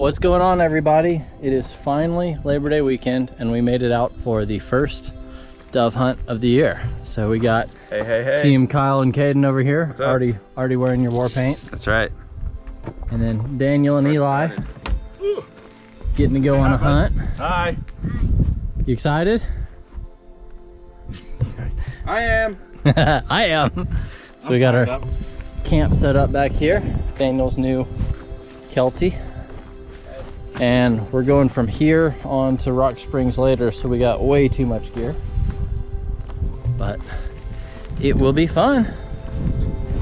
What's going on, everybody? It is finally Labor Day weekend and we made it out for the first dove hunt of the year. So we got Team Kyle and Caden over here. Already wearing your war paint. That's right. And then Daniel and Eli getting to go on a hunt. Hi. You excited? I am. I am. So we got our camp set up back here. Daniel's new Kelty. And we're going from here on to Rock Springs later, so we got way too much gear. But it will be fun.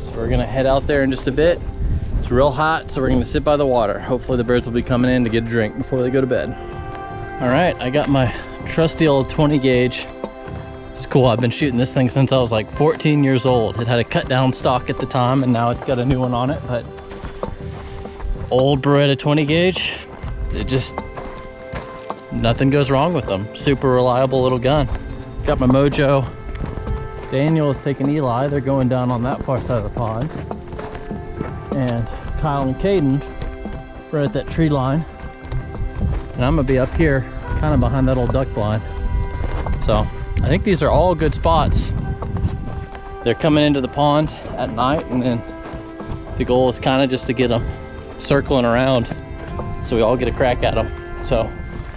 So we're gonna head out there in just a bit. It's real hot, so we're gonna sit by the water. Hopefully the birds will be coming in to get a drink before they go to bed. All right, I got my trusty old 20 gauge. It's cool, I've been shooting this thing since I was like 14 years old. It had a cut down stock at the time and now it's got a new one on it, but old Beretta 20 gauge, it just, nothing goes wrong with them. Super reliable little gun. Got my Mojo. Daniel is taking Eli. They're going down on that far side of the pond. And Kyle and Caden right at that tree line. And I'm gonna be up here, kind of behind that old duck blind. So I think these are all good spots. They're coming into the pond at night, and then the goal is kind of just to get them circling around so we all get a crack at them. So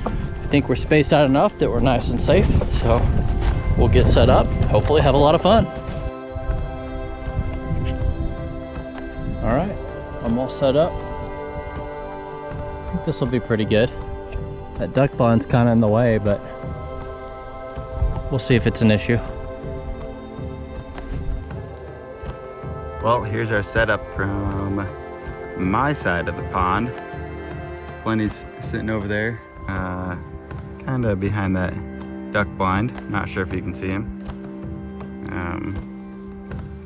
I think we're spaced out enough that we're nice and safe. So we'll get set up, hopefully have a lot of fun. All right, I'm all set up. I think this will be pretty good. That duck blind's kind of in the way, but we'll see if it's an issue. Well, here's our setup from my side of the pond. Plenty's sitting over there, kind of behind that duck blind. Not sure if you can see him.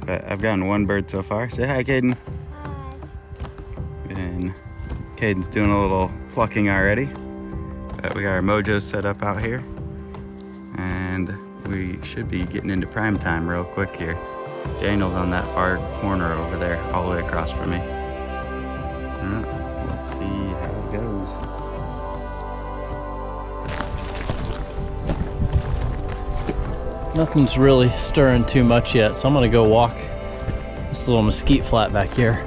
But I've gotten one bird so far. Say hi, Caden. And Caden's doing a little plucking already. But we got our Mojos set up out here. And we should be getting into prime time real quick here. Daniel's on that far corner over there, all the way across from me. Let's see how it goes. Nothing's really stirring too much yet, so I'm gonna go walk this little mesquite flat back here.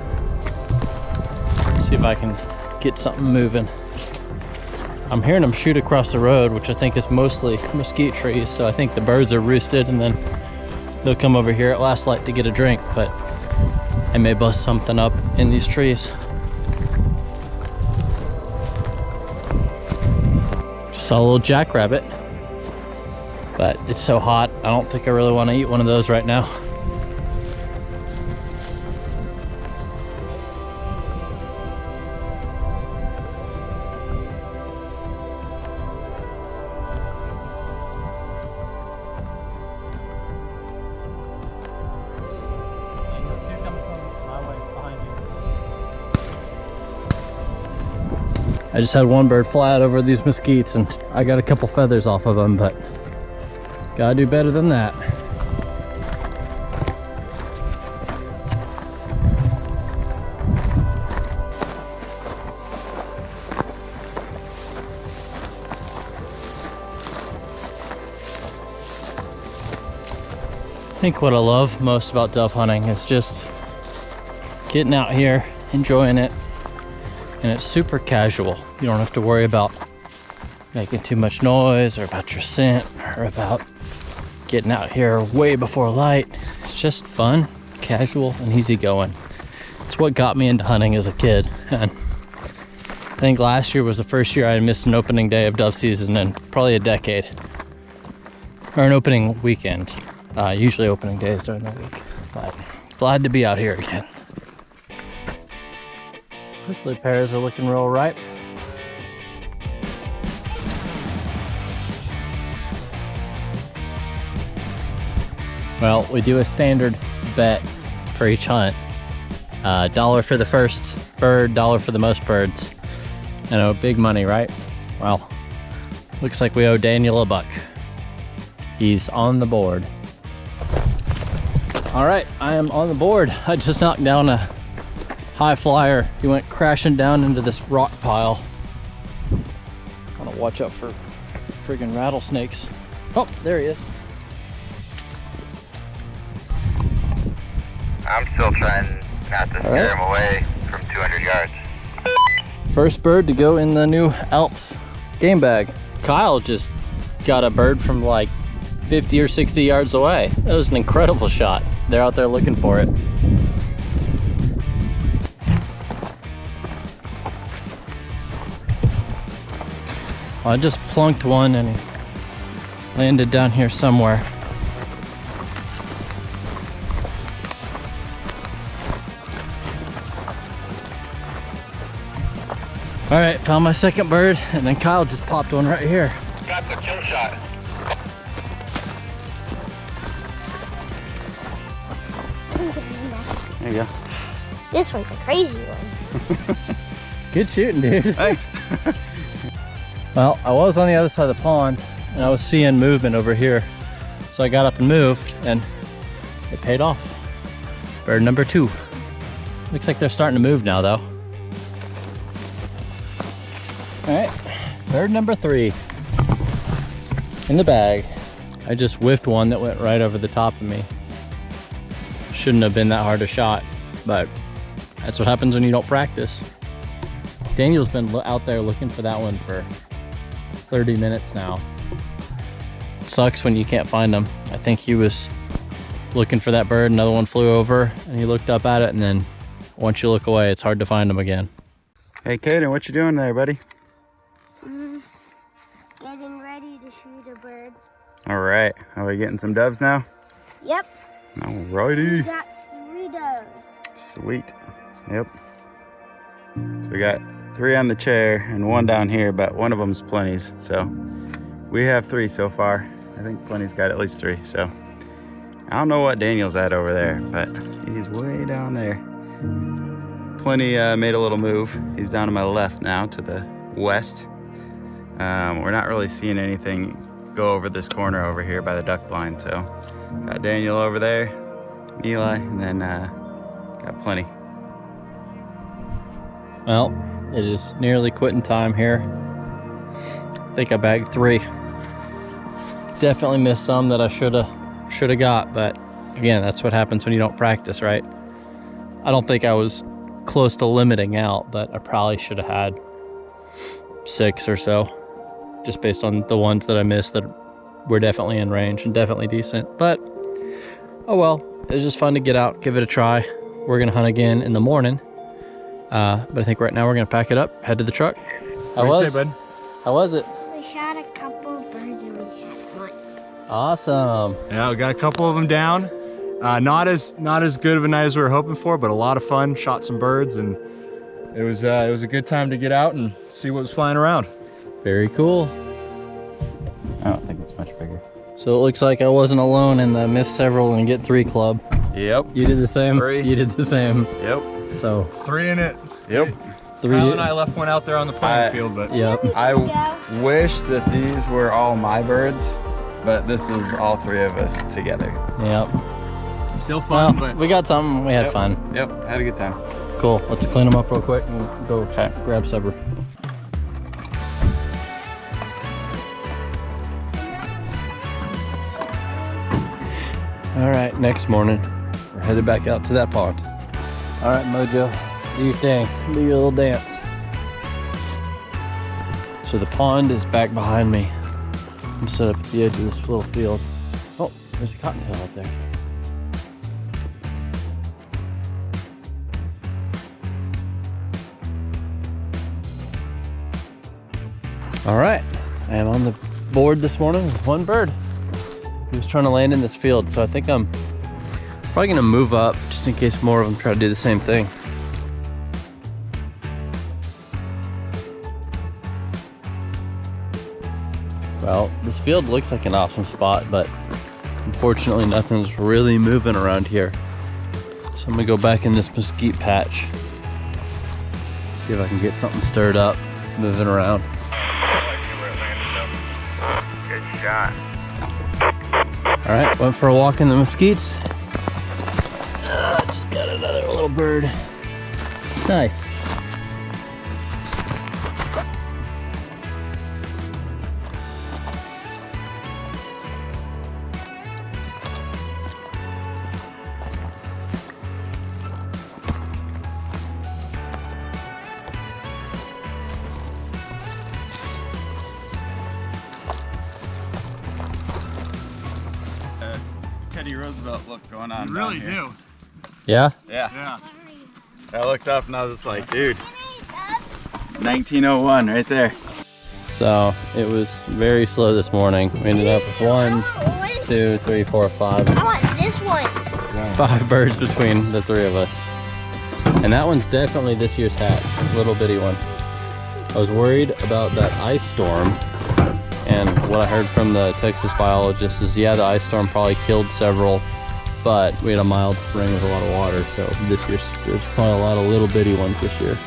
See if I can get something moving. I'm hearing them shoot across the road, which I think is mostly mesquite trees, so I think the birds are roosted and then they'll come over here at last light to get a drink, but I may bust something up in these trees. Just saw a little jackrabbit, but it's so hot, I don't think I really want to eat one of those right now. I just had one bird fly out over these mesquites and I got a couple feathers off of them, but gotta do better than that. I think what I love most about dove hunting is just getting out here, enjoying it. And it's super casual. You don't have to worry about making too much noise or about your scent or about getting out here way before light. It's just fun, casual, and easygoing. It's what got me into hunting as a kid. And I think last year was the first year I missed an opening day of dove season in probably a decade. Or an opening weekend. Usually opening days during the week. But glad to be out here again. Hopefully pears are looking real ripe. Well, we do a standard bet for each hunt. $1 for the first bird, $1 for the most birds. I know, big money, right? Well, looks like we owe Daniel $1. He's on the board. All right, I am on the board. I just knocked down a high flyer. He went crashing down into this rock pile watch out for friggin' rattlesnakes. Oh, there he is. I'm still trying not to scare him away from 200 yards. First bird to go in the new Alps game bag. Kyle just got a bird from like 50 or 60 yards away. That was an incredible shot. They're out there looking for it. Well, I just plunked one and he landed down here somewhere. All right, found my second bird, and then Kyle just popped one right here. Got the kill shot. There you go. This one's a crazy one. Good shooting, dude. Thanks. Well, I was on the other side of the pond, and I was seeing movement over here. So I got up and moved, and it paid off. Bird number 2. Looks like they're starting to move now, though. All right, bird number 3 in the bag. I just whiffed one that went right over the top of me. Shouldn't have been that hard a shot, but that's what happens when you don't practice. Daniel's been out there looking for that one for 30 minutes now. It sucks when you can't find them. I think he was looking for that bird, another one flew over, and he looked up at it, and then once you look away, it's hard to find them again. Hey, Caden, what you doing there, buddy? Getting ready to shoot a bird. All right, are we getting some doves now? Yep. Alrighty. We got 3 doves. Sweet. Yep. So we got 3 on the chair and 1 down here, but one of them's Pliny's. So we have 3 so far. I think Pliny's got at least 3. So I don't know what Daniel's at over there, but he's way down there. Pliny made a little move. He's down to my left now, to the west. We're not really seeing anything go over this corner over here by the duck blind. So got Daniel over there, Eli, and then got Pliny. Well, it is nearly quitting time here. I think I bagged 3. Definitely missed some that I should have got, but again, that's what happens when you don't practice, right? I don't think I was close to limiting out, but I probably should have had 6 or so, just based on the ones that I missed that were definitely in range and definitely decent. But oh well, it was just fun to get out, give it a try. We're gonna hunt again in the morning, but I think right now we're gonna pack it up, head to the truck. What do you say, bud? How was it? We shot a couple of birds and we had fun. Awesome. Yeah, we got a couple of them down. Not as good of a night as we were hoping for, but a lot of fun. Shot some birds, and it was a good time to get out and see what was flying around. Very cool. I don't think it's much bigger. So it looks like I wasn't alone in the miss several and get 3 club. Yep. You did the same? 3. You did the same. Yep. So 3 in it. Yep. 3. Kyle and I left one out there on the playing field, but Yep. I wish that these were all my birds, but this is all 3 of us together. Yep. still fun. Well, we got something. We had Yep. fun. Yep, had a good time. Cool. Let's clean them up real quick and go grab supper. All right, next morning, we're headed back out to that pond. All right, Mojo, do your thing. Do your little dance. So the pond is back behind me. I'm set up at the edge of this little field. Oh, there's a cottontail out there. All right, I am on the board this morning with one bird. He was trying to land in this field, so I think I'm probably gonna move up just in case more of them try to do the same thing. Well, this field looks like an awesome spot, but unfortunately nothing's really moving around here. So I'm gonna go back in this mesquite patch. See if I can get something stirred up, moving around. Good shot. All right, went for a walk in the mesquites. Just got another little bird. Nice. Roosevelt look going on. You really down here. do. Yeah? Yeah. Yeah. I looked up and I was just like, dude, 1901 right there. So it was very slow this morning. We ended up with 1, 2, 3, 4, 5. I want this one. 5 birds between the 3 of us. And that one's definitely this year's hatch, little bitty one. I was worried about that ice storm, and what I heard from the Texas biologist is, yeah, the ice storm probably killed several, but we had a mild spring with a lot of water, so this year there's probably a lot of little bitty ones this year.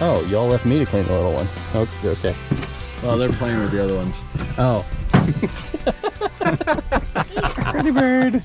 Oh, y'all left me to clean the little one. Okay. Well, they're playing with the other ones. Oh. Pretty bird.